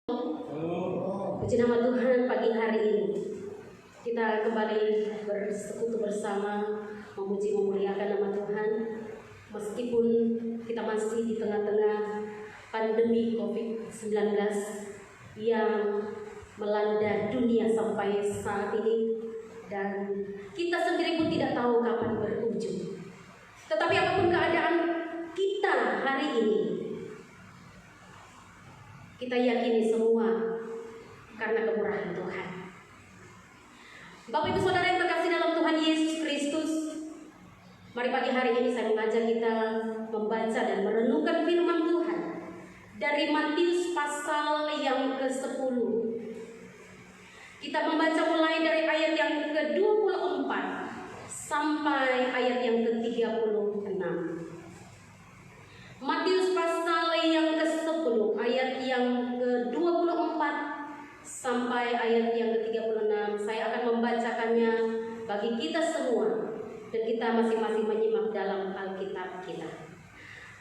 Puji nama Tuhan, pagi hari ini kita kembali bersekutu bersama, memuji memuliakan nama Tuhan. Meskipun kita masih di tengah-tengah pandemi COVID-19 yang melanda dunia sampai saat ini, dan kita sendiri pun tidak tahu kapan berujung. Tetapi apapun keadaan kita hari ini, kita yakini semua karena kemurahan Tuhan. Bapak Ibu Saudara yang terkasih dalam Tuhan Yesus Kristus, mari pagi hari ini saya mengajak kita membaca dan merenungkan firman Tuhan dari Matius pasal yang ke-10. Kita membaca mulai dari ayat yang ke-24 sampai ayat yang ke-36. Matius pasal yang ke-10 ayat yang ke-24 sampai ayat yang ke-36. Saya akan membacakannya bagi kita semua dan kita masing-masing menyimak dalam Alkitab kita.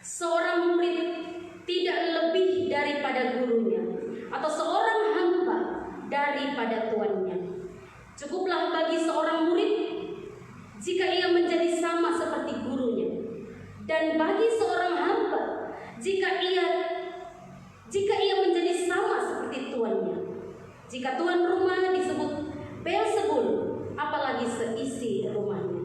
Seorang murid tidak lebih daripada gurunya, atau seorang hamba daripada tuannya. Cukuplah bagi seorang murid jika ia menjadi sama seperti gurunya, dan bagi seorang hamba jika ia menjadi sama seperti tuannya. Jika tuan rumah disebut Beelzebul, apalagi seisi rumahnya.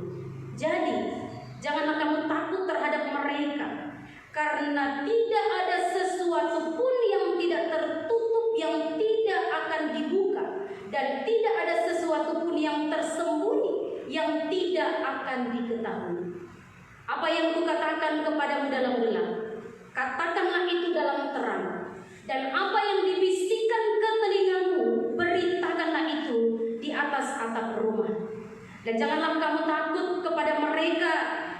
Jadi, janganlah kamu takut terhadap mereka, karena tidak ada sesuatu pun yang tidak tertutup yang tidak akan dibuka, dan tidak ada sesuatu pun yang tersembunyi yang tidak akan diketahui. Apa yang kukatakan kepadamu dalam gelap, katakanlah itu dalam terang, dan apa yang dibisikkan ke telingamu, beritakanlah itu di atas atap rumah. Dan janganlah kamu takut kepada mereka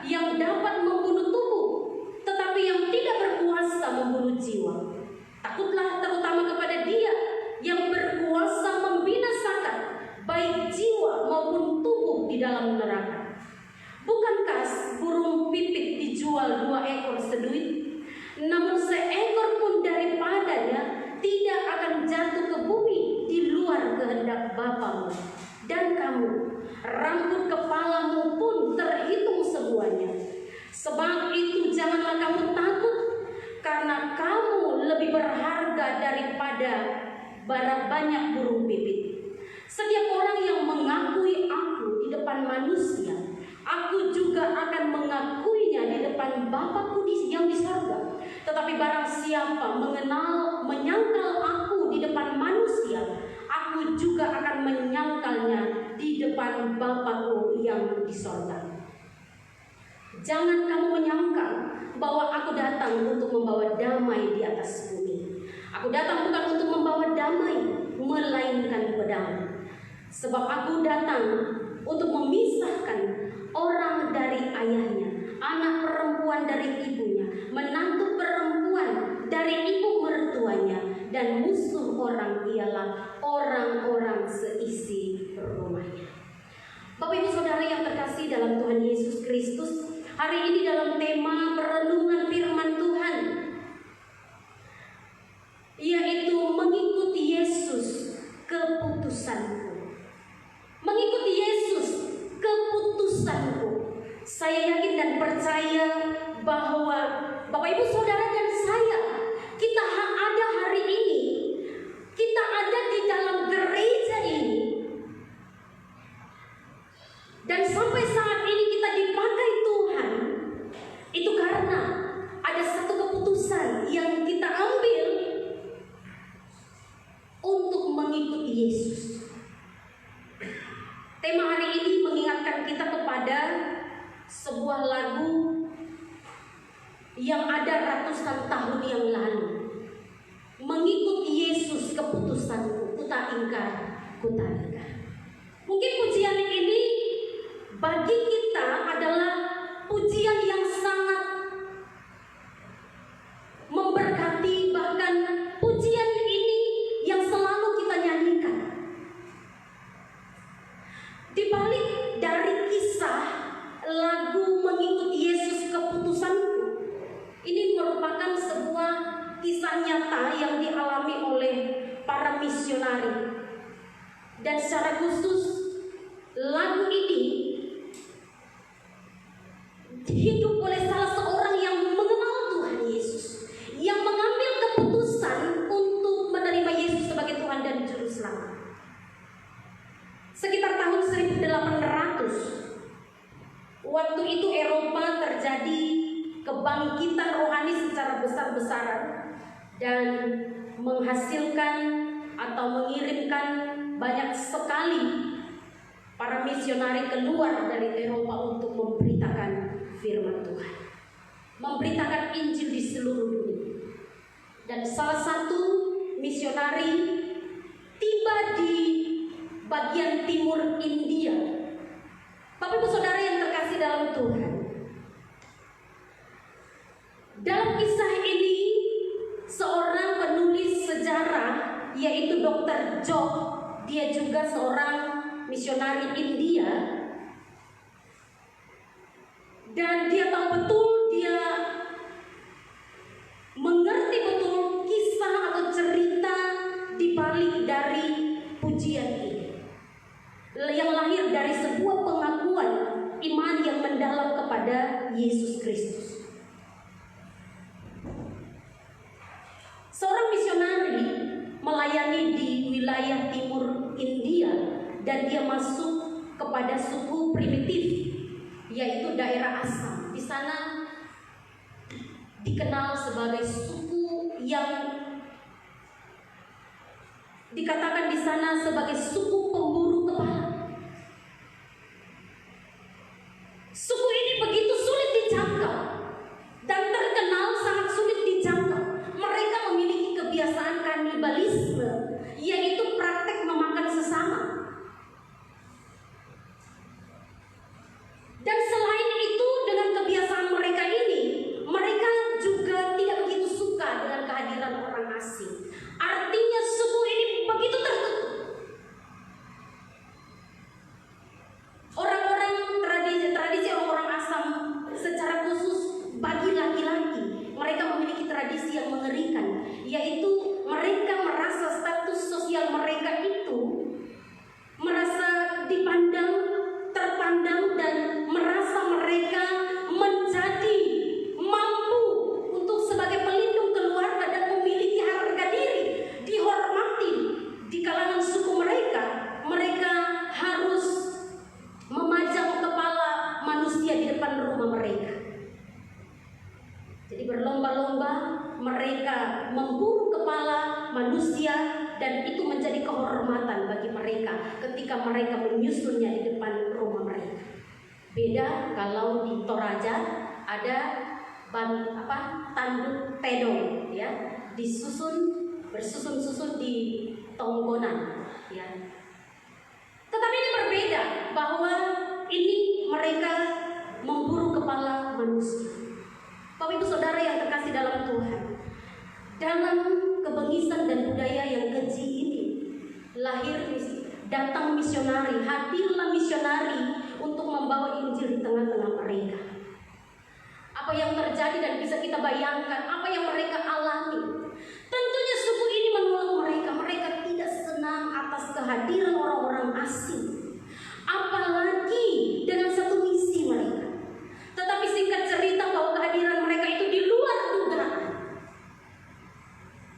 yang dapat membunuh tubuh, tetapi yang tidak berkuasa membunuh jiwa. Takutlah terutama kepada Dia yang berkuasa membinasakan baik jiwa maupun tubuh di dalam neraka. Bukankah burung pipit dijual 2 ekor seduit? Namun seekor pun daripadanya tidak akan jatuh ke bumi di luar kehendak Bapamu. Dan kamu, rambut kepalamu pun terhitung semuanya. Sebab itu janganlah kamu takut, karena kamu lebih berharga daripada banyak burung pipit. Setiap orang yang mengakui aku di depan manusia, aku juga akan mengakuinya di depan Bapa-Ku yang di sorga. Tetapi barang siapa menyangkal aku di depan manusia, aku juga akan menyangkalnya di depan Bapa-Ku yang di sorga. Jangan kamu menyangkal bahwa aku datang untuk membawa damai di atas bumi. Aku datang bukan untuk membawa damai, melainkan pedang. Sebab aku datang untuk memisahkan orang dari ayahnya, anak perempuan dari ibunya, menantu perempuan dari ibu mertuanya, dan musuh orang ialah orang-orang seisi rumahnya. Bapak Ibu Saudara yang terkasih dalam Tuhan Yesus Kristus, hari ini dalam tema perenungan firman Tuhan, yaitu mengikuti Yesus keputusanku. Mengikuti Yesus keputusanku. Saya yakin dan percaya bahwa Bapak Ibu Saudara dan saya, kita ada hari ini, kita ada di dalam gereja ini, dan sampai saat ini kita dipakai Tuhan, itu karena ada satu keputusan yang kita ambil untuk mengikuti Yesus. Tema hari ini mengingatkan kita kepada sebuah lagu yang ada ratusan tahun yang lalu. Mengikuti Yesus keputusanku, ku tak ingkar, ku tak ingkar. Mungkin pujian ini bagi kita adalah pujian yang sangat memberkati, bahkan pujian ini yang selalu kita nyanyikan. Di balik dari kisah lagu mengikuti Yesus keputusanku, ini merupakan sebuah kisah nyata yang dialami oleh misionari. Dan secara khusus lagu ini hidup oleh salah seorang yang mengenal Tuhan Yesus, yang mengambil keputusan untuk menerima Yesus sebagai Tuhan dan Juru Selamat. Sekitar tahun 1800, waktu itu Eropa terjadi kebangkitan rohani secara besar-besaran dan menghasilkan atau mengirimkan banyak sekali para misionari keluar dari Eropa untuk memberitakan firman Tuhan, memberitakan Injil di seluruh dunia. Dan salah satu misionari tiba di bagian timur India. Bapak Ibu Saudara yang terkasih dalam Tuhan, dalam kisah ini seorang penulis sejarah yaitu Dr. Job, dia juga seorang misionari India, dan dia tahu betul, dia mengerti betul kisah atau cerita di balik dari pujian ini, yang lahir dari sebuah pengakuan iman yang mendalam kepada Yesus Kristus. Seorang misionari melayani di wilayah timur India dan dia masuk kepada suku primitif, yaitu daerah Assam. Di sana dikenal sebagai suku yang dikatakan di sana sebagai suku pemburu kepala. Suku ini begitu sulit dijangkau dan terkenal sangat sulit dijangkau. Mereka memiliki kebiasaan kanibalisme, yaitu praktek memakan sesama. Dan selain itu, dengan kebiasaan mereka ini, mereka juga tidak begitu suka dengan kehadiran orang asing. Artinya suku ini begitu tertutup. Orang-orang tradisi orang-orang Assam secara khusus bagi laki-laki, mereka memiliki tradisi yang mengerikan, yaitu mereka merasa status sosial mereka itu merasa dipandang, terpandang, dan merasa mereka menjadi mampu untuk sebagai pelindung keluarga dan memiliki harga diri, dihormati di kalangan suku mereka. Mereka harus memajang kepala manusia di depan rumah mereka. Jadi berlomba-lomba mereka memburu kepala manusia, dan itu menjadi kehormatan bagi mereka ketika mereka menyusunnya di depan rumah mereka. Beda kalau di Toraja ada tanduk tedong, ya, bersusun-susun di tonggonan, ya. Tetapi ini berbeda, bahwa ini mereka memburu kepala manusia. Bapak Ibu Saudara yang terkasih dalam Tuhan, dalam kebengisan dan budaya yang keji ini datang misionari, hadirlah misionari untuk membawa Injil di tengah-tengah mereka. Apa yang terjadi dan bisa kita bayangkan apa yang mereka alami. Tentunya suku ini menolak mereka. Mereka tidak senang atas kehadiran orang-orang asing, apalagi dengan satu misi mereka. Tetapi singkat cerita bahwa kehadiran mereka itu di luar dugaan.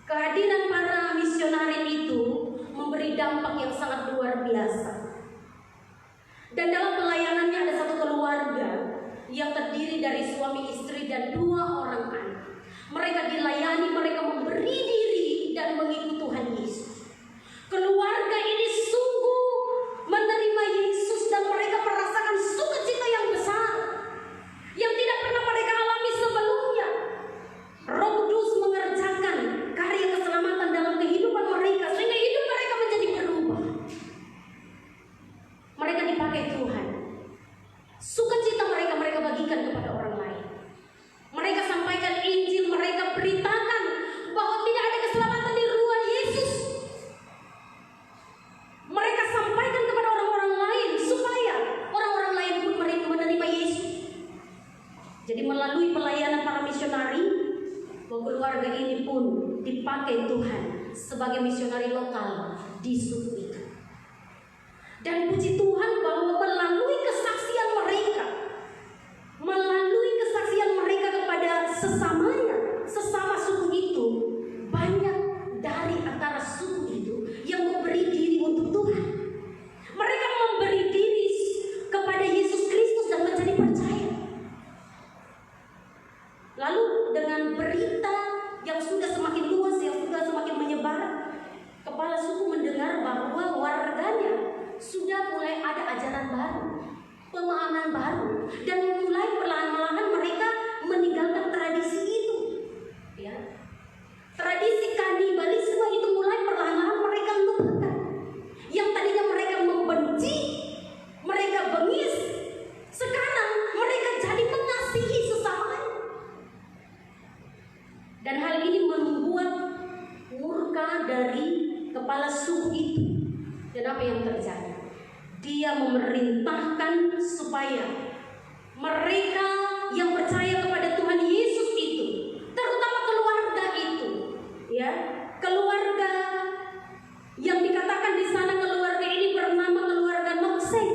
Kehadiran para misionari itu memberi dampak yang sangat luar biasa. Dan dalam pelayanannya ada satu keluarga yang terdiri dari suami istri dan 2 orang anak. Mereka dilayani, mereka memberi diri dan mengikut Tuhan Yesus. Keluarga ini sungguh menerima Yesus dan mereka merasakan sukacita yang besar yang tidak pernah mereka alami sebelumnya. Roh Kudus mengerjakan karya keselamatan dalam kehidupan mereka sehingga hidup mereka menjadi berubah. sebagai misionari lokal di suku itu. Dan puji Tuhan bahwa melalui kesaksian mereka kepada sesamanya, sesama suku itu, banyak dari antara suku itu yang memberi diri untuk Tuhan. Mereka memberi diri kepada Yesus Kristus dan menjadi percaya. Lalu dengan berita yang sudah semakin luas, yang sudah semakin menyebar, kepala suku mendengar bahwa warganya sudah mulai ada ajaran baru, pemahaman baru, dan mulai perlahan-lahan mereka meninggalkan tradisi itu. Ya. Tradisi kanibalisme itu mulai perlahan-lahan mereka lupakan. Yang tadinya mereka membenci, mereka bengis, sekarang mereka jadi mengasihi sesamanya. Dan hal ini membuat murka dari kepala suku itu. Dan apa yang terjadi? Dia memerintahkan supaya mereka yang percaya kepada Tuhan Yesus itu, terutama keluarga itu, ya, keluarga yang dikatakan di sana keluarga ini bernama keluarga Nokseng.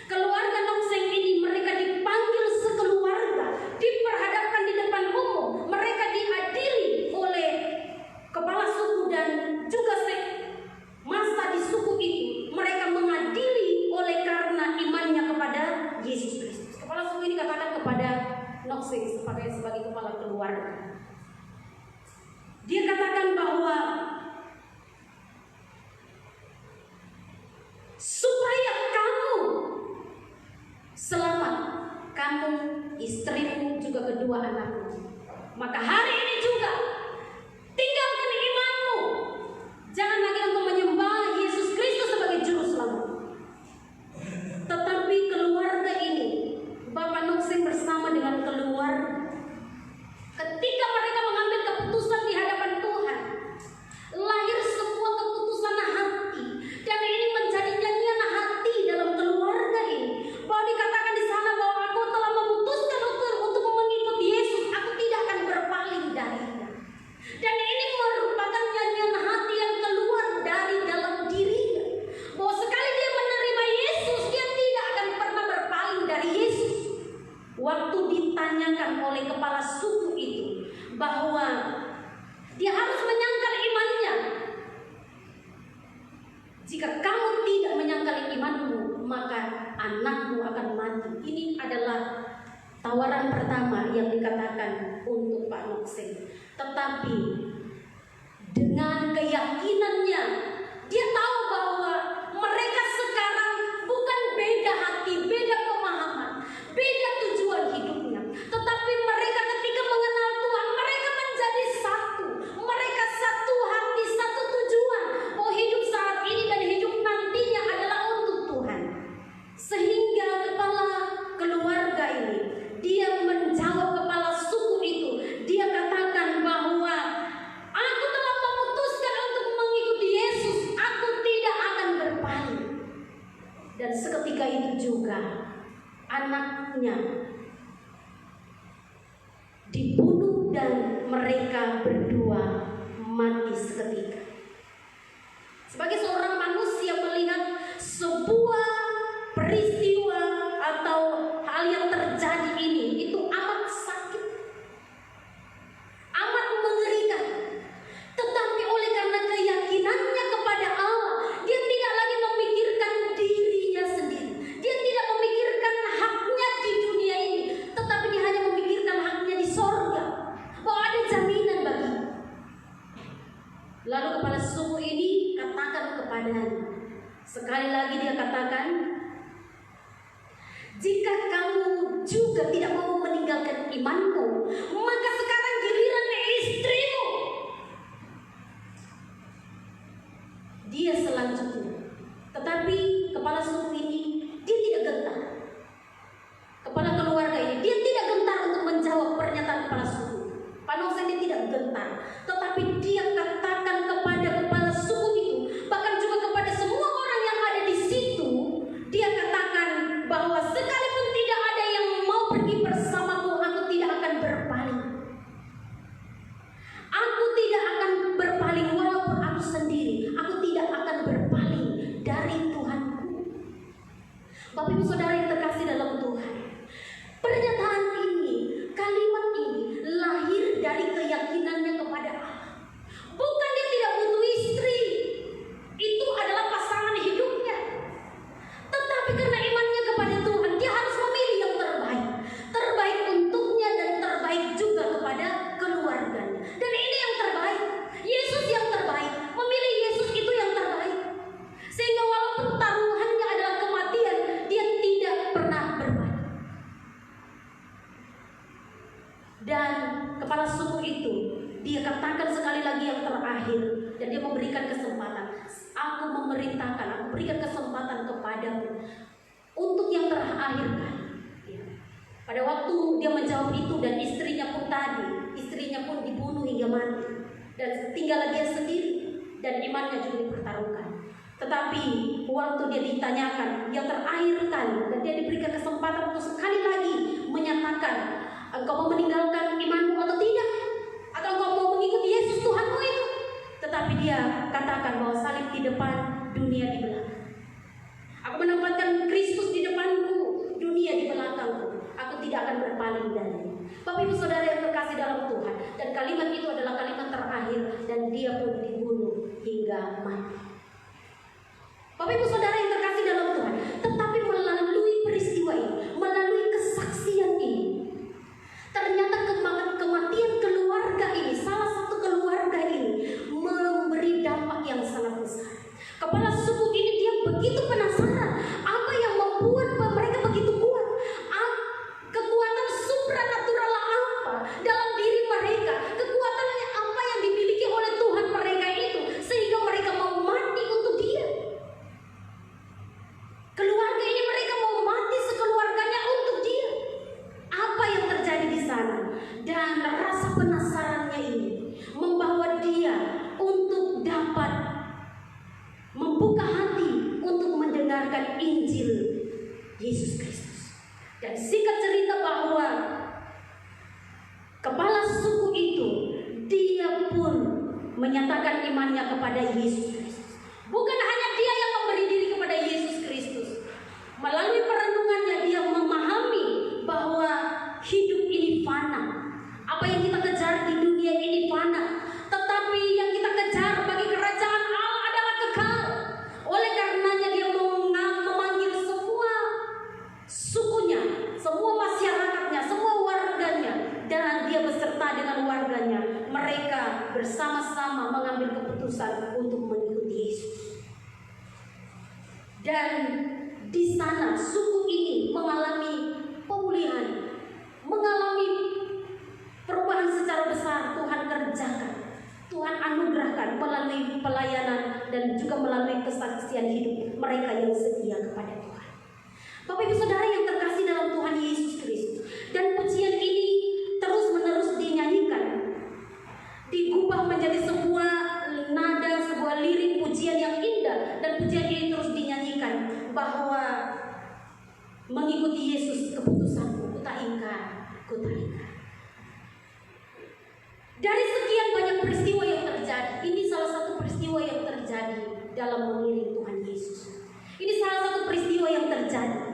Keluarga Nokseng ini mereka dipanggil sekeluarga, diperhadapkan di depan umum, mereka diadili oleh kepala suku dan juga masa di suku itu. Mereka mengadili oleh karena imannya kepada Yesus Kristus. Kepala suku ini katakan kepada Nokseng sebagai kepala keluarga. Dia katakan bahwa supaya kamu selamat, kamu, istrimu, juga kedua anakmu, maka hari ini juga tinggalkan imanmu. Jangan lagi engkau menyembah Yesus Kristus sebagai juru selamat. Tetapi keluarga ini, Bapak Nokseng bersama dengan keluarga, ketika mereka mengambil keputusan di hadapan Tuhan, lahir sebuah keputusan hati, dan ini menjadi nyanyian hati dalam keluarga ini. Bahwa dikatakan di sana bahwa aku telah memutuskan untuk mengikuti Yesus, aku tidak akan berpaling darinya. Dan ini merupakan nyanyian hati yang keluar dari dalam dirinya, bahwa sekali dia menerima Yesus, dia tidak akan pernah berpaling dari Yesus. Waktu ditanyakan oleh kepala suku itu bahwa dia harus menyangkal imannya, jika kamu tidak menyangkal imanmu, maka anakmu akan mati. Ini adalah tawaran pertama yang dikatakan untuk Pak Nokseng. Tetapi dengan keyakinannya, dia tahu bahwa mereka sekarang bukan beda hati, beda pemahaman, beda tujuan hidupnya, tetapi mereka ketika mengenal Tuhan, mereka menjadi satu. Mereka satu hati, satu tujuan. Oh, hidup saat ini dan hidup nantinya adalah untuk Tuhan. Sehingga kepala keluarga ini, dia menjawab kepala suku itu. Dia katakan bahwa aku telah memutuskan untuk mengikuti Yesus. Aku tidak akan berpaling. Dan seketika itu juga anaknya dibunuh dan mereka berdua mati seketika. Sebagai seorang manusia melihat sebuah peristiwa atau hal yang terjadi ini, itu amat sakit, amat mengerikan. Tetapi oleh karena keyakinannya kepada Allah, dia tidak lagi memikirkan dirinya sendiri. Dia tidak memikirkan haknya di dunia ini, tetapi dia hanya memikirkan haknya di sorga, bahwa ada jaminan baginya. Lalu kepala suku ini katakan kepadanya, sekali lagi dia katakan, jika kamu juga tidak mau meninggalkan imanmu, maka sekarang giliran istrimu. Dia selanjutnya, tetapi kepala suku ini dia tidak gentar. Kepala keluarga ini dia tidak gentar untuk menjawab pernyataan kepala suku. Pak Nokseng dia tidak gentar, tetapi dia katakan kepada kepala suku itu, bahkan juga kepada semua orang yang ada di situ, dia katakan bahwa sekalipun tidak ada yang mau pergi bersamaku, aku tidak akan berpaling. Aku tidak akan berpaling walaupun aku dia memberikan kesempatan. Aku memerintahkan, aku berikan kesempatan kepadamu untuk yang terakhir kali. Pada waktu dia menjawab itu, dan istrinya pun dibunuh hingga mati, dan tinggal dia sendiri, dan imannya juga dipertaruhkan. Tetapi waktu dia ditanyakan yang terakhir kali, dan dia diberikan kesempatan untuk sekali lagi menyatakan, engkau mau meninggalkan imanmu atau tidak, atau engkau mau mengikuti Yesus Tuhanmu itu. Tetapi dia katakan bahwa salib di depan, dunia di belakang. Aku menempatkan Kristus di depanku, dunia di belakangku. Aku tidak akan berpaling darinya. Bapak Ibu Saudara yang terkasih dalam Tuhan, dan kalimat itu adalah kalimat terakhir, dan dia pun dibunuh hingga mati. Bapak Ibu Saudara yang terkasih dalam Tuhan, tetapi melalui peristiwa ini, melalui kesaksian ini, ternyata kematian keluarga ini, salah satu keluarga ini, memberi dampak yang sangat besar. Kepala suku ini dia begitu penasaran apa yang membuat mereka begitu kuat. Kekuatan supranatural apa dalam diri mereka? Kekuatannya apa yang dimiliki oleh Tuhan mereka itu sehingga mereka mau mati untuk dia? Keluarga ini mereka mau mati sekeluarganya untuk dia. Apa yang terjadi di sana? Dan rasa penasarannya ini membawa dia untuk dapat membuka hati untuk mendengarkan Injil Yesus Kristus. Dan singkat cerita bahwa kepala suku itu, dia pun menyatakan imannya kepada Yesus Kristus. Bukan hanya dia yang memberi diri kepada Yesus Kristus. Melalui perenungannya dia memahami bahwa hidup ini fana. Apa yang kita kejar di dunia ini fana. Tetapi yang kita kejar bagi kerajaan Allah adalah kekal. Oleh karenanya dia memanggil semua sukunya, semua masyarakatnya, semua warganya, dan dia beserta dengan warganya. Mereka bersama-sama mengambil keputusan untuk mengikuti Yesus. Dan di sana suku ini mengalami pemulihan, mengalami perubahan secara besar. Tuhan kerjakan, Tuhan anugerahkan melalui pelayanan dan juga melalui kesaksian hidup mereka yang setia kepada Tuhan. Bapak Ibu Saudara yang terkasih dalam Tuhan Yesus Kristus, dan pujian ini terus-menerus dinyanyikan, digubah menjadi sebuah nada, sebuah lirik pujian yang indah, dan pujian ini terus dinyanyikan bahwa mengikuti Yesus keputusanku, kutak ingkar. Dari sekian banyak peristiwa yang terjadi, ini salah satu peristiwa yang terjadi dalam mengiring Tuhan Yesus. Ini salah satu peristiwa yang terjadi.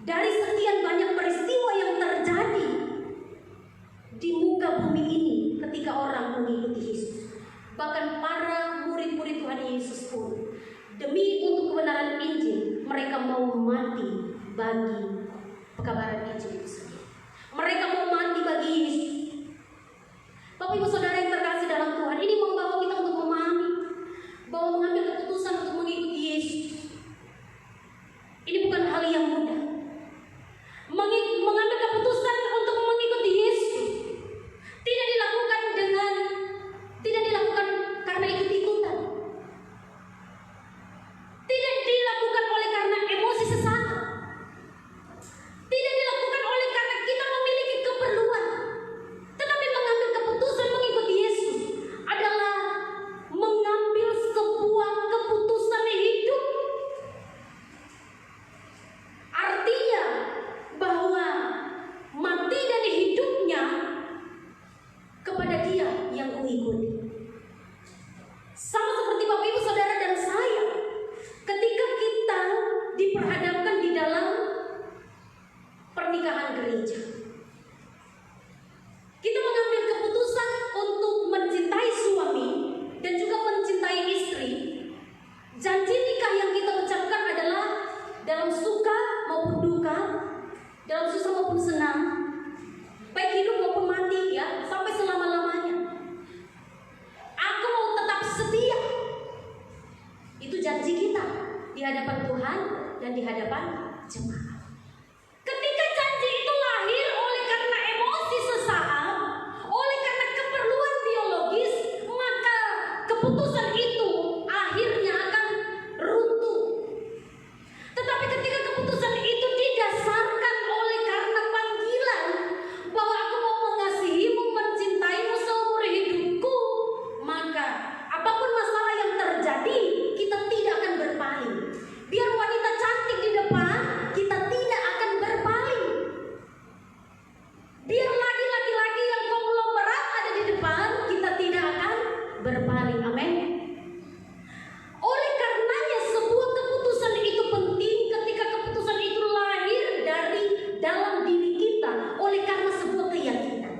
Dari sekian banyak peristiwa yang terjadi di muka bumi ini ketika orang mengikuti Yesus. Bahkan para murid-murid Tuhan Yesus pun, demi untuk kebenaran Injil, mereka mau mati bagi pekabaran Injil itu sendiri. Mereka mau mati bagi Yesus. Bapak Ibu Saudara yang terkasih dalam Tuhan, ini membawa kita untuk memahami bahwa mengambil keputusan untuk mengikuti Yesus ini bukan hal yang mudah. Mengambil keputusan untuk mengikuti Yesus tidak dilakukan karena ikut-ikutan. Tidak dilakukan oleh karena emosi sesaat. Tidak dilakukan oleh karena kita memiliki keperluan. Tetapi mengambil keputusan mengikuti Yesus adalah mengambil sebuah keputusan hidup. Artinya bahwa mati dan hidupnya kepada Dia yang kuikuti. Sama seperti Bapak Ibu Saudara dan saya, ketika kita diperhadapkan di dalam pernikahan gereja, kita mengambil keputusan untuk mencintai suami dan juga mencintai istri. Janji nikah yang kita ucapkan adalah dalam suka maupun duka, dalam susah maupun senang, baik hidup maupun mati, ya, sampai selama-lamanya. Aku mau tetap setia. Itu janji kita di hadapan Tuhan dan di hadapan jemaat. Ketika janji itu lahir oleh karena emosi sesaat, oleh karena keperluan biologis, maka keputusan itu akhirnya akan runtuh. Tetapi ketika keputusan itu didasarkan oleh karena panggilan bahwa aku mau mengasihimu, mencintaimu seumur hidupku, maka apapun masalah yang terjadi, kita tidak akan berpaling. Biar wanita cantik di depan, kita tidak akan berpaling. Biar laki-laki yang konglomerat ada di depan, kita tidak akan berpaling. Amin. Oleh karenanya sebuah keputusan itu penting ketika keputusan itu lahir dari dalam diri kita oleh karena sebuah keyakinan.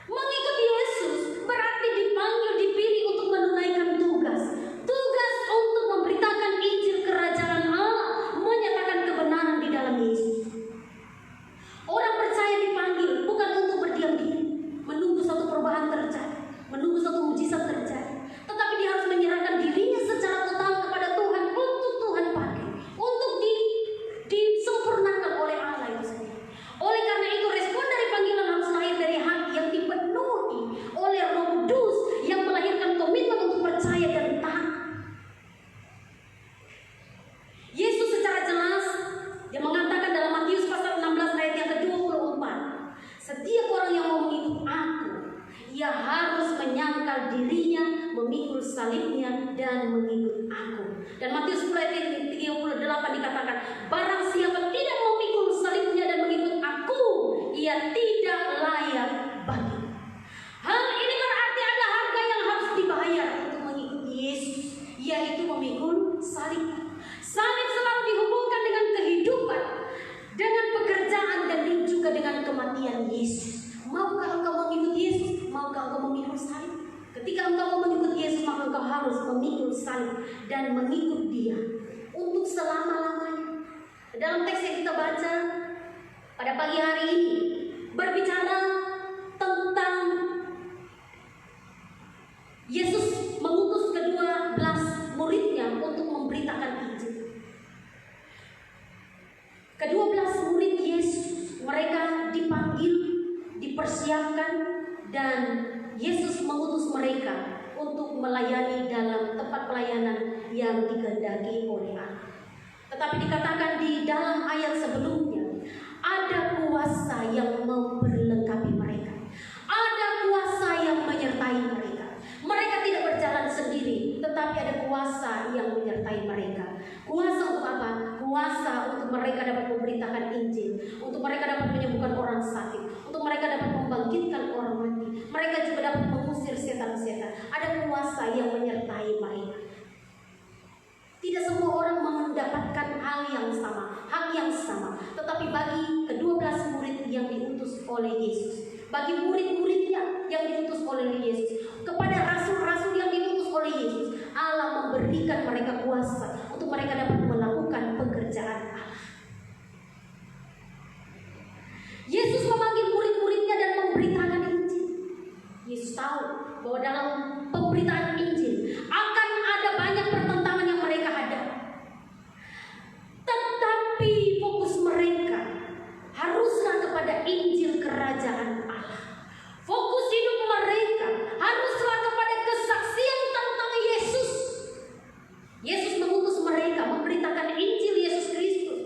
Mengikuti Yesus berarti dipanggil, dipilih untuk menunaikan tugas. Tugas untuk memberitakan Injil Kerajaan Allah, menyatakan kebenaran di dalam Yesus. Orang percaya dipanggil bukan untuk berdiam diri, menunggu suatu perubahan terjadi, menunggu suatu mujizat terjadi, tetapi dia harus menyerahkan dirinya secara total kepada Tuhan untuk Tuhan pakai, untuk disempurnakan oleh Allah itu sendiri. Oleh karena itu respon dari panggilan harus lahir dari hati yang dipenuhi oleh Roh Kudus yang melahirkan komitmen untuk percaya dan taat. Yesus secara jelas dia mengatakan dalam Matius pasal 16 ayat yang ke-24, setiap orang yang mau mengikut aku, ia harus menyangkal dirinya, memikul salibnya, dan mengikut aku. Dan Matius 10 ayat 38 dikatakan, barang siapa tidak memikul salibnya dan mengikut aku, ia tidak layak bagi. Hal ini berarti ada harga yang harus dibayar untuk mengikuti Yesus, yaitu memikul salib. Salib selalu dihubungkan dengan kehidupan, dengan pekerjaan, dan juga dengan kematian Yesus. Maukah engkau mengikuti Yesus? Maukah engkau memikul salib? Ketika engkau mau mengikuti Yesus, maka engkau harus memikul salib dan mengikut Dia untuk selama-lamanya. Dalam teks yang kita baca pada pagi hari ini berbicara tentang Yesus mengutus ke-12 muridnya untuk memberitakan Injil. Ke-12 murid Yesus, mereka dipanggil, dipersiapkan, dan Yesus mengutus mereka untuk melayani dalam tempat pelayanan yang dikehendaki oleh Allah. Tetapi dikatakan di dalam ayat sebelumnya, ada kuasa yang memperlengkapi mereka, ada kuasa yang menyertai mereka. Mereka tidak berjalan sendiri, tetapi ada kuasa yang menyertai mereka. Kuasa untuk apa? Kuasa untuk mereka dapat memberitakan Injil, untuk mereka dapat menyembuhkan orang sakit, untuk mereka dapat membangkitkan orang mati. Mereka juga dapat mengusir setan-setan. Ada kuasa yang menyertai mereka. Tidak semua orang mendapatkan hal yang sama, hak yang sama. Tetapi bagi ke-12 murid yang diutus oleh Yesus, bagi murid-muridnya yang diutus oleh Yesus, kepada rasul-rasul yang diutus oleh Yesus, Allah memberikan mereka kuasa untuk mereka dapat melakukan pekerjaan Allah. Yesus memanggil murid-muridnya dan memberitakan Injil. Yesus tahu bahwa dalam pemberitaan Injil akan ada banyak pertentangan yang mereka hadapi. Tetapi fokus mereka haruslah kepada Injil Kerajaan Allah. Fokus hidup mereka haruslah kepada kesaksian tentang Yesus. Yesus mengutus mereka memberitakan Injil Yesus Kristus.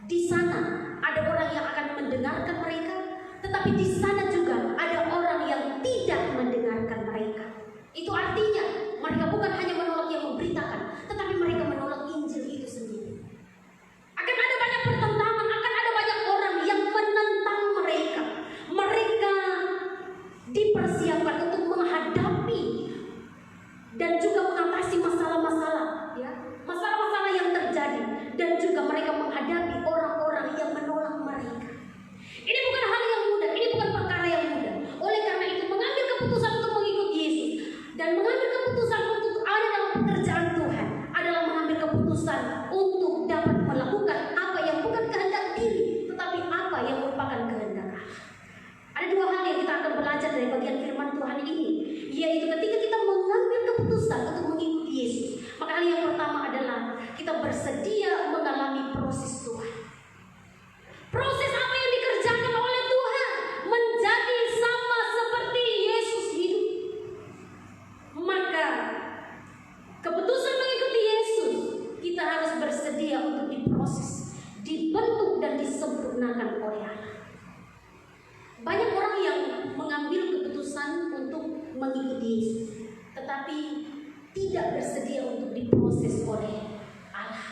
Di sana ada orang yang akan mendengarkan mereka, tetapi di sana juga ada orang yang tidak mendengarkan mereka. Itu artinya mereka bukan hanya menolak yang memberitakan, tetapi mereka menolak Injil itu sendiri. Akan ada banyak pertentangan, akan ada banyak orang yang menentang mereka. Mereka dipersiapkan untuk menghadapi dan juga mengatasi masalah-masalah, ya, masalah-masalah yang terjadi, dan juga mereka menghadapi orang-orang yang menolak mereka. Ini bukan hal yang mudah, ini bukan perkara yang mudah. Oleh karena itu mengambil keputusan untuk mengikuti Yesus dan mengambil keputusan untuk ada dalam pekerjaan Tuhan adalah mengambil keputusan untuk dapat melakukan apa yang bukan kehendak diri, tetapi apa yang merupakan kehendak Allah. Ada dua hal yang kita akan belajar dari bagian firman Tuhan ini, yaitu ketika kita mengambil keputusan untuk mengikuti Yesus, maka hal yang pertama adalah kita bersedia mengalami proses Tuhan. Proses apa yang dikerjakan oleh Tuhan menjadi sama seperti Yesus hidup. mengikuti Yesus, tetapi tidak bersedia untuk diproses oleh Allah.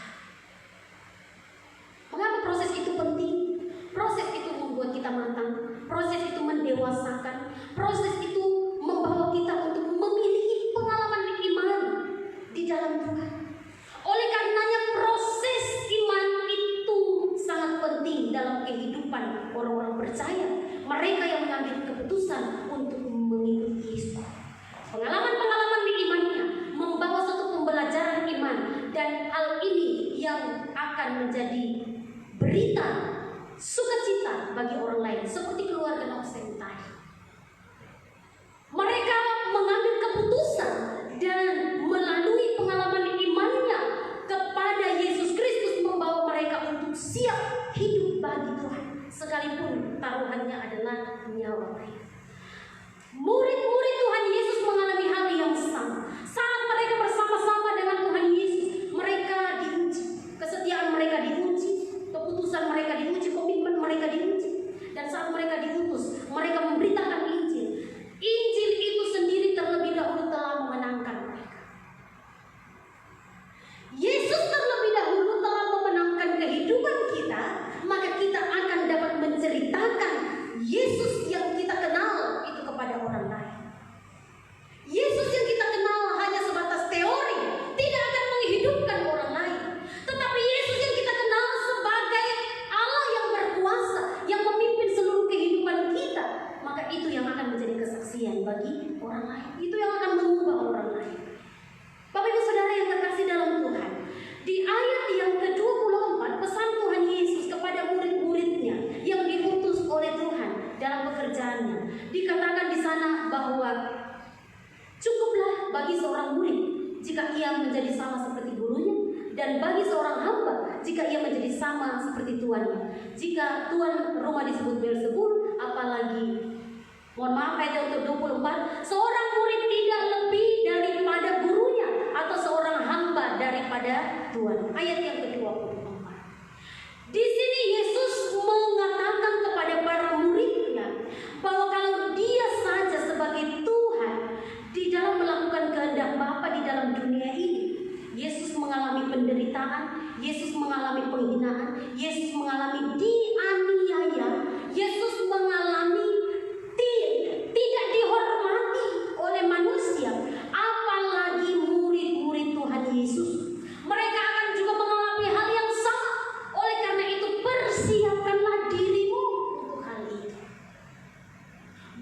Mengapa proses itu penting? Proses itu membuat kita matang, proses itu mendewasakan, proses itu membawa kita untuk memiliki pengalaman iman di dalam Tuhan. Oleh karenanya proses iman itu sangat penting dalam kehidupan orang-orang percaya, mereka yang mengambil keputusan untuk mengikuti Yesus. Pengalaman-pengalaman di imannya membawa suatu pembelajaran iman, dan hal ini yang akan menjadi berita sukacita bagi orang lain, seperti keluarga Nosen tadi. Mereka mengambil keputusan dan melalui pengalaman imannya kepada Yesus Kristus membawa mereka untuk siap hidup bagi Tuhan, sekalipun taruhannya adalah nyawa mereka. Murid-murid Tuhan Yesus mengalami hal yang sama. Saat mereka bersama-sama dengan Tuhan Yesus, mereka diuji, kesetiaan mereka diuji, keputusan mereka diuji, komitmen mereka diuji. Dan saat mereka diutus, mereka memberitakan Injil. Injil itu sendiri terlebih dahulu telah memenangkan mereka. Yesus terlebih dahulu telah memenangkan kehidupan kita, maka kita akan dapat menceritakan Yesus yang kita kenal itu kepada orang lain. Yesus yang kita kenal hanya sebatas teori, tidak akan menghidupkan orang lain. Tetapi Yesus yang kita kenal sebagai Allah yang berkuasa, yang memimpin seluruh kehidupan kita, maka itu yang akan menjadi kesaksian bagi orang lain. Itu yang akan mengubah orang lain. Bapak Ibu Saudara yang terkasih dalam Tuhan, di ayat yang ke-24 pesan Tuhan Yesus kepada murid-muridnya yang diutus oleh Tuhan dalam pekerjaannya, dikatakan di sana bahwa cukuplah bagi seorang murid jika ia menjadi sama seperti gurunya, dan bagi seorang hamba jika ia menjadi sama seperti tuannya. Jika tuan rumah disebut Beelzebul, apalagi, mohon maaf, ayat yang ke-24, seorang murid tidak lebih daripada gurunya, atau seorang hamba daripada tuan. Ayat yang ke-24. Di sini Yesus mengatakan kepada para muridnya bahwa kalau dia saja sebagai Tuhan di dalam melakukan kehendak Bapa di dalam dunia ini, Yesus mengalami penderitaan, Yesus mengalami penghinaan, Yesus mengalami dianiaya, Yesus mengalami tidak dihormati oleh manusia, apalagi murid-murid Tuhan Yesus. Mereka akan juga mengalami hal yang sama. Oleh karena itu, persiapkanlah dirimu untuk hal itu.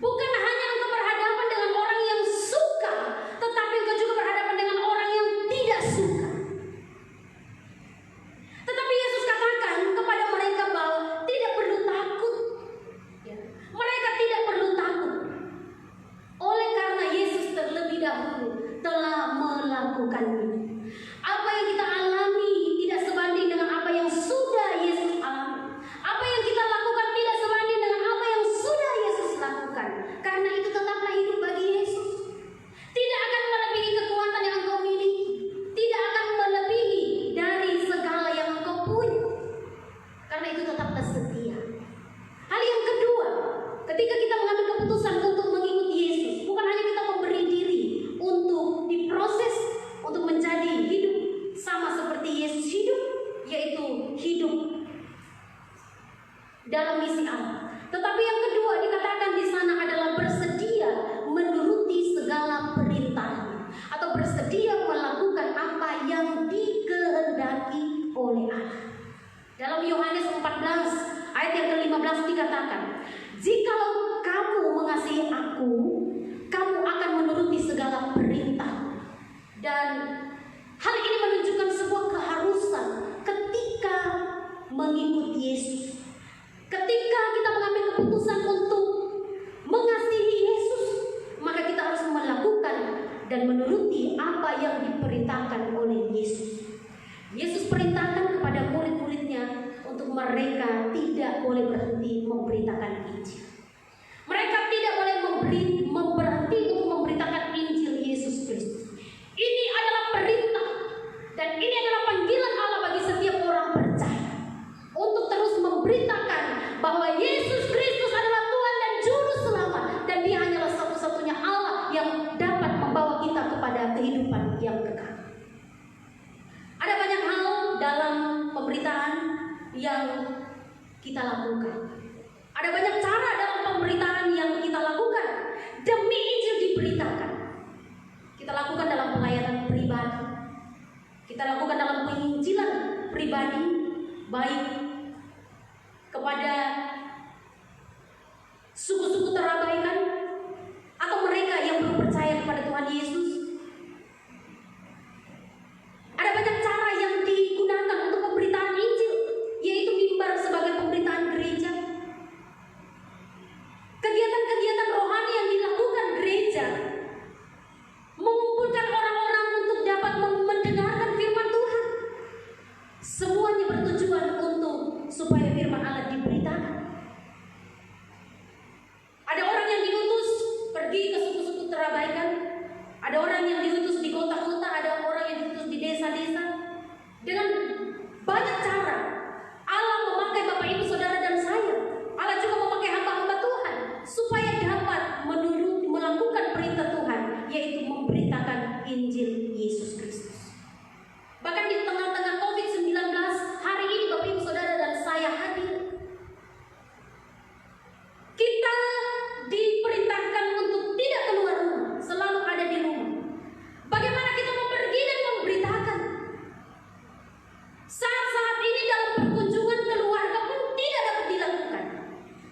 Bukan hanya engkau berhadapan dengan orang yang suka, tetapi engkau juga berhadapan dengan orang yang tidak suka. Tetapi Yesus katakan kepada mereka bahwa tidak perlu takut. Mereka tidak perlu takut. Oleh karena Yesus terlebih dahulu telah melakukannya. Apa yang kita alami tidak sebanding dengan apa yang sudah Yesus alami. Apa yang kita lakukan tidak sebanding dengan apa yang sudah Yesus lakukan. Karena itu tetaplah hidup bagi Yesus. Tidak akan melebihi kekuatan yang engkau miliki. Tidak akan melebihi dari segala yang engkau punya. Karena itu tetaplah setia. Hal yang kedua, ketika kita mengambil keputusan untuk mengikuti Yesus, bukan hanya kita memberi diri untuk diproses untuk menjadi hidup sama seperti Yesus hidup, yaitu hidup dalam misi Allah. Tetapi yang kedua dikatakan di sana adalah bersedia menuruti segala perintahnya, atau bersedia melakukan apa yang dikehendaki oleh Allah. Dalam Yohanes 14 ayat yang ke-15 dikatakan, jikalau kamu mengasihi aku, kamu akan menuruti segala perintah. Dan hal ini menunjukkan sebuah keharusan ketika mengikuti Yesus. Ketika kita mengambil keputusan untuk mengasihi Yesus, maka kita harus melakukan dan menuruti apa yang diperintahkan oleh Yesus. Yesus perintahkan kepada murid-muridnya untuk mereka tidak boleh berhenti memberitakan Injil. Mereka tidak boleh berhenti untuk memberitakan Injil Yesus Kristus. Ini adalah perintah, dan ini adalah panggilan Allah bagi setiap orang percaya untuk terus memberitakan bahwa Yesus Kristus adalah Tuhan dan Juru Selamat, dan Dia hanyalah satu-satunya Allah yang kehidupan yang kekal. Ada banyak hal dalam pemberitaan yang kita lakukan. Ada banyak cara dalam pemberitaan yang kita lakukan demi Injil diberitakan. Kita lakukan dalam pelayanan pribadi, kita lakukan dalam penginjilan pribadi, baik kepada suku-suku terabaikan atau mereka yang belum percaya kepada Tuhan Yesus. Ada banyak cara yang digunakan untuk pemberitaan Injil, yaitu mimbar sebagai pemberitaan gereja. Kegiatan-kegiatan rohani yang dilakukan gereja mengumpulkan orang-orang untuk dapat mendengarkan firman Tuhan. Semuanya bertujuan untuk supaya firman Allah diberitakan. Ada orang yang diutus pergi ke suku-suku terabaikan, ada orang yang diutus di kota-kota, ada orang yang diutus di desa-desa. Dengan banyak cara Allah memakai Bapak Ibu Saudara dan saya. Allah juga memakai hamba-hamba Tuhan supaya dapat melakukan perintah Tuhan, yaitu memberitakan Injil Yesus Kristus. Bahkan di tengah-tengah COVID-19 hari ini Bapak Ibu Saudara dan saya hadir, kita diperintahkan untuk tidak keluar rumah, selalu ada di rumah. Bagaimana kita mau pergi dan memberitakan? Saat-saat ini dalam perkunjungan keluarga pun tidak dapat dilakukan.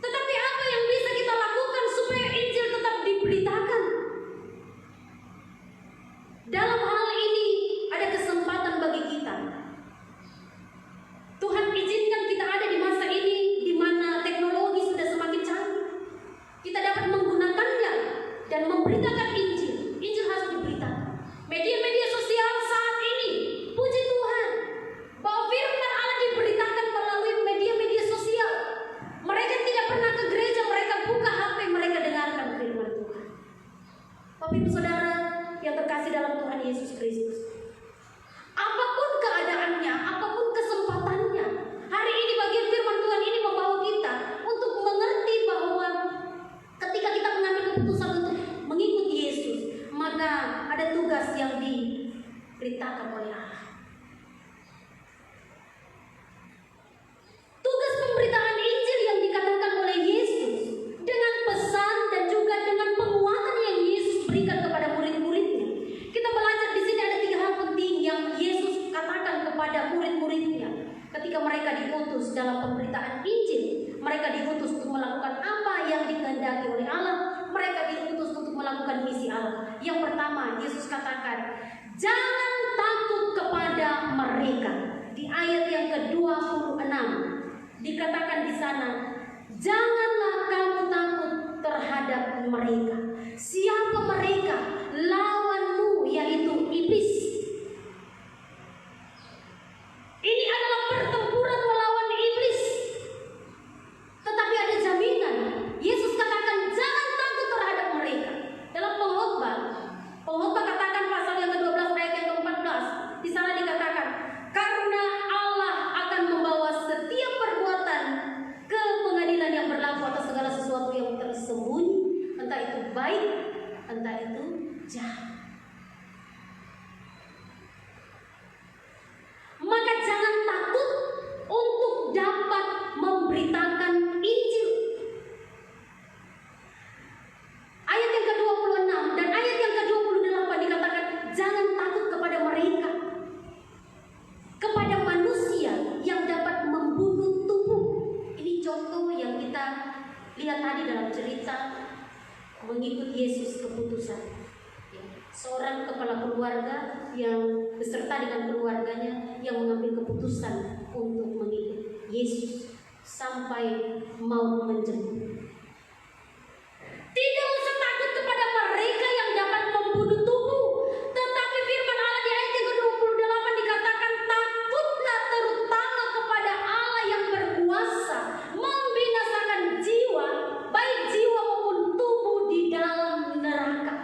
Tetapi apa yang bisa kita lakukan supaya Injil tetap diberitakan? Dalam hal ini ada kesempatan bagi kita. Tuhan izinkan kita ada di masa ini di mana teknologi sudah semakin canggih. Kita dapat menggunakannya dan memberitakan Injil. Injil harus diberitakan. Media-media sosial saat ini, puji Tuhan, bahwa firman Allah diberitakan melalui media-media sosial. Mereka tidak pernah ke gereja, mereka buka HP, mereka dengarkan firman Tuhan. Bapak Ibu Saudara yang terkasih dalam Tuhan Yesus Kristus, apapun keadaannya, apapun kesempatannya, hari ini bagian firman Tuhan ini membawa kita untuk mengerti bahwa ketika kita mengambil keputusan untuk mengikuti Yesus, maka ada tugas yang diberitakan oleh Allah. Tugas pemberitaan Injil yang dikatakan oleh Yesus dengan pesan dan juga dengan penguatan yang Yesus berikan kepada murid-muridnya. Kita belajar di sini ada 3 hal penting yang Yesus katakan kepada murid-muridnya ketika mereka diutus dalam pemberitaan Injil. Mereka diutus untuk melakukan apa yang dikehendaki oleh Allah. Mereka diutus untuk melakukan misi Allah. Yang pertama, Yesus katakan, jangan takut kepada mereka. Di ayat yang ke-26 dikatakan di sana, janganlah kamu takut terhadap mereka. Siapa mereka? Lawanmu, yaitu iblis. Ini adalah pertempuran melawan iblis. Tetapi ada jaminan. Yesus katakan jangan takut terhadap mereka. Dalam Pengkhotbah katakan pasal yang ke-12 ayat yang ke-14. Di sana dikatakan, karena Allah akan membawa setiap perbuatan ke pengadilan yang berlaku atas segala sesuatu yang tersembunyi, entah itu baik, entah itu jahat. Maka jangan takut untuk dapat memberitakan Injil. Ayat yang ke-26 dan ayat yang ke-28 dikatakan jangan takut kepada mereka, kepada manusia yang dapat membunuh tubuh. Ini contoh yang kita lihat tadi dalam cerita mengikut Yesus keputusan. Seorang kepala keluarga yang beserta dengan keluarganya yang mengambil keputusan untuk mengikut Yesus sampai mau menjemput. Tidak usah takut kepada mereka yang dapat membunuh tubuh, tetapi firman Allah di ayat yang ke-28 dikatakan takutlah terutama kepada Allah yang berkuasa membinasakan jiwa, baik jiwa maupun tubuh di dalam neraka.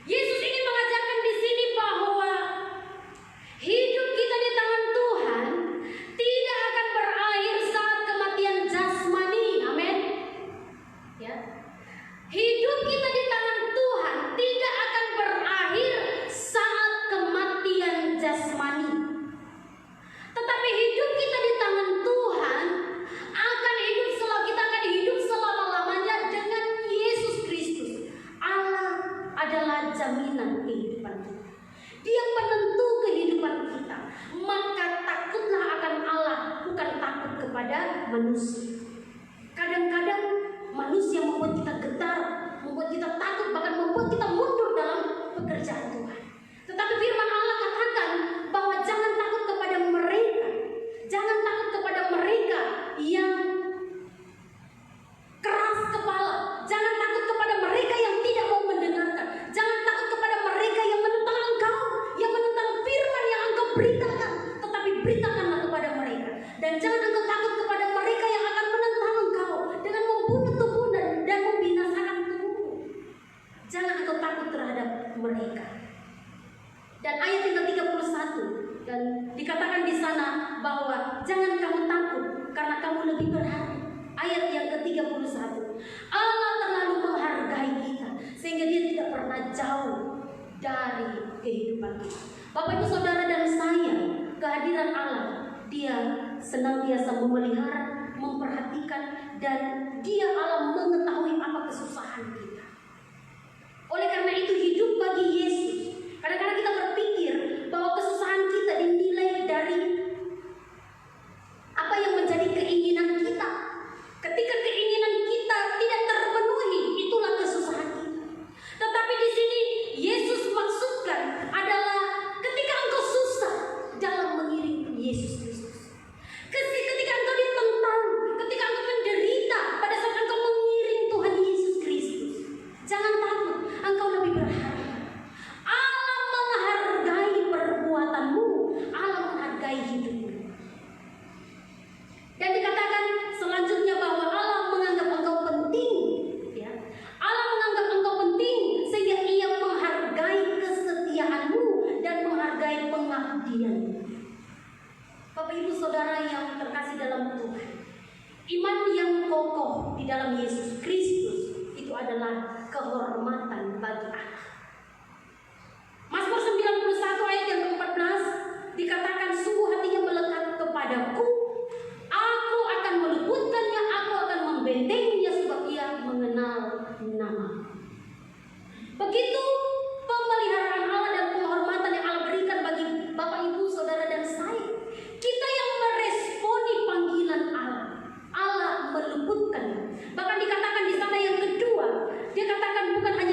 Yesus ingin mengajarkan di sini bahwa hidup kita di tangan Tuhan tidak akan berakhir saat kematian jasmani. Amin. Ya. manusia. Kadang-kadang manusia membuat kita getar, membuat kita takut, bahkan membuat kita mundur dalam pekerjaan Tuhan. Tetapi firman Allah katakan bahwa jangan takut kepada mereka. Jangan takut kepada mereka yang keras kepala. Jangan takut kepada mereka yang tidak mau mendengarkan. Jangan takut kepada mereka yang menentang engkau, yang menentang firman yang engkau beritakan. Tetapi beritakanlah kepada mereka. Dan jangan engkau takut kepada mereka yang akan menentang engkau dengan membunuh tubuh dan membinasakan tubuhmu. Jangan engkau takut terhadap mereka. Dan ayat yang ke-31 dan dikatakan di sana bahwa jangan kamu takut karena kamu lebih berharga. Ayat yang ke-31, Allah terlalu menghargai kita sehingga Dia tidak pernah jauh dari kehidupan kita. Bapak Ibu Saudara dan saya, kehadiran Allah, Dia senantiasa memelihara, memperhatikan, dan Dia Allah mengetahui apa kesusahan kita. Oleh karena itu hidup bagi Yesus. Kadang-kadang kita berpikir bahwa kesusahan kita dinilai dari apa yang menjadi keinginan kita. Ketika keinginan kita tidak terpenuhi, itulah kesusahan kita. Tetapi di sini Yesus maksudkan adalah ketika engkau susah dalam mengiring Yesus Kristus. Ketika engkau ditentang, ketika engkau menderita, pada saat engkau mengiring Tuhan Yesus Kristus, jangan takut, engkau lebih berharga. Allah menghargai perbuatanmu, Allah menghargai hidupmu. Dan dikatakan selanjutnya bahwa Allah menganggap engkau penting, ya. Allah menganggap engkau penting sehingga Ia menghargai kesetiaanmu dan menghargai pengabdianmu. Bapak Ibu Saudara yang terkasih dalam Tuhan, iman yang kokoh di dalam Yesus Kristus itu adalah kehormatan bagi Allah. Mazmur 91 ayat yang ke-14 dikatakan, sungguh hatinya melekat kepadaku, aku akan meluputkannya, aku akan membentenginya sebab ia mengenal nama. Begitu pemeliharaan Allah dan penghormatan yang Allah berikan bagi Bapak Ibu Saudara dan saya. Kita yang meresponi panggilan Allah, Allah meluputkannya. Bahkan dikatakan di sana yang kedua, dia katakan bukan hanya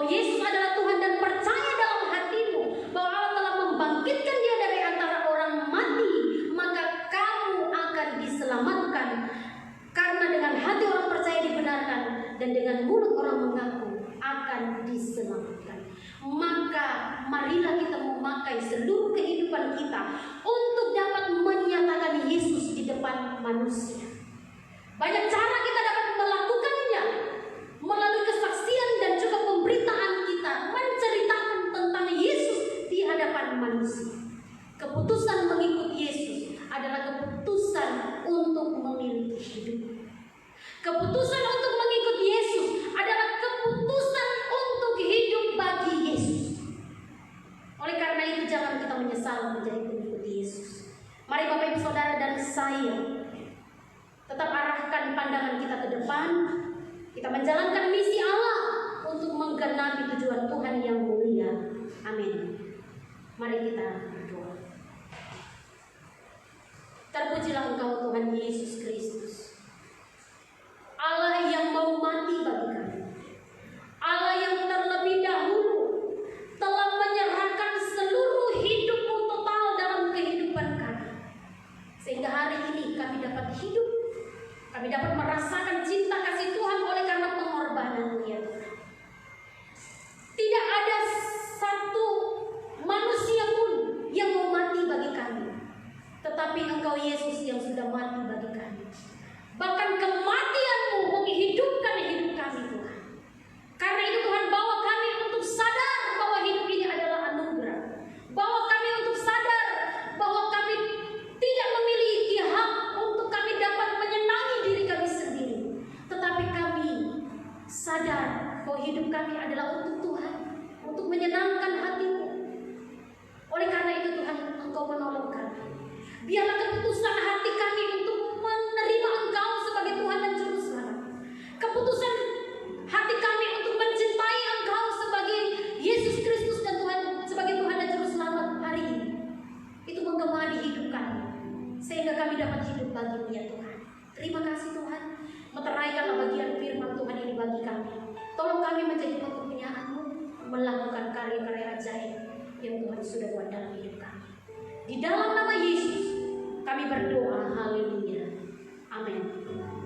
bahwa Yesus adalah Tuhan dan percaya dalam hatimu bahwa Allah telah membangkitkan dia dari antara orang mati, maka kamu akan diselamatkan. Karena dengan hati orang percaya dibenarkan dan dengan mulut orang mengaku akan diselamatkan. Maka marilah kita memakai seluruh kehidupan kita untuk dapat menyatakan Yesus di depan manusia. Banyak cara kita dapat melakukannya, melalui kesaksian dan juga pemberitaan kita, menceritakan tentang Yesus di hadapan manusia. Keputusan mengikut Yesus adalah keputusan untuk memiliki hidup. Keputusan untuk mengikut Yesus adalah keputusan untuk hidup bagi Yesus. Oleh karena itu jangan kita menyesal menjadi pengikut Yesus. Mari Bapak Ibu Saudara dan saya tetap arahkan pandangan kita ke depan. Kita menjalankan misi Allah untuk menggenapi tujuan Tuhan yang mulia. Amin. Mari kita berdoa. Terpujilah Engkau Tuhan Yesus Kristus, Allah yang mau mati bagi kami, Allah yang terlebih dahulu telah menyerahkan seluruh hidupmu total dalam kehidupan kami, sehingga hari ini kami dapat hidup, kami dapat merasakan cinta kasih Tuhan oleh karena pengorbanan-Mu ya Tuhan. Tidak ada satu manusia pun yang mau mati bagi kami, tetapi Engkau Yesus yang sudah mati bagi kami. Bahkan kematian-Mu menghidupkan hidup kami Tuhan. Karena itu Tuhan, bawa kami untuk sadar bahwa hidup ini adalah anugerah. Bawa kami untuk sadar bahwa kami tidak memiliki hak untuk kami dapat menyenangi diri kami sendiri. Tetapi kami sadar bahwa hidup kami adalah untuk Tuhan, untuk menyenangkan hati-Mu. Oleh karena itu Tuhan, Engkau menolong kami. Biarlah keputusan hati kami untuk menerima Engkau sebagai Tuhan dan Juru Selamat, keputusan hati kami untuk mencintai Engkau sebagai Yesus Kristus dan Tuhan, sebagai Tuhan dan Juru Selamat hari ini, itu menggema di hidup kami, sehingga kami dapat hidup bagi-Mu ya Tuhan. Terima kasih Tuhan. Meteraikanlah bagian firman Tuhan ini bagi kami. Tolong kami menjadi pekerjaan-Mu, melakukan karya-karya ajaib yang Tuhan sudah buat dalam hidup kami. Di dalam nama Yesus kami berdoa, haleluya, amin.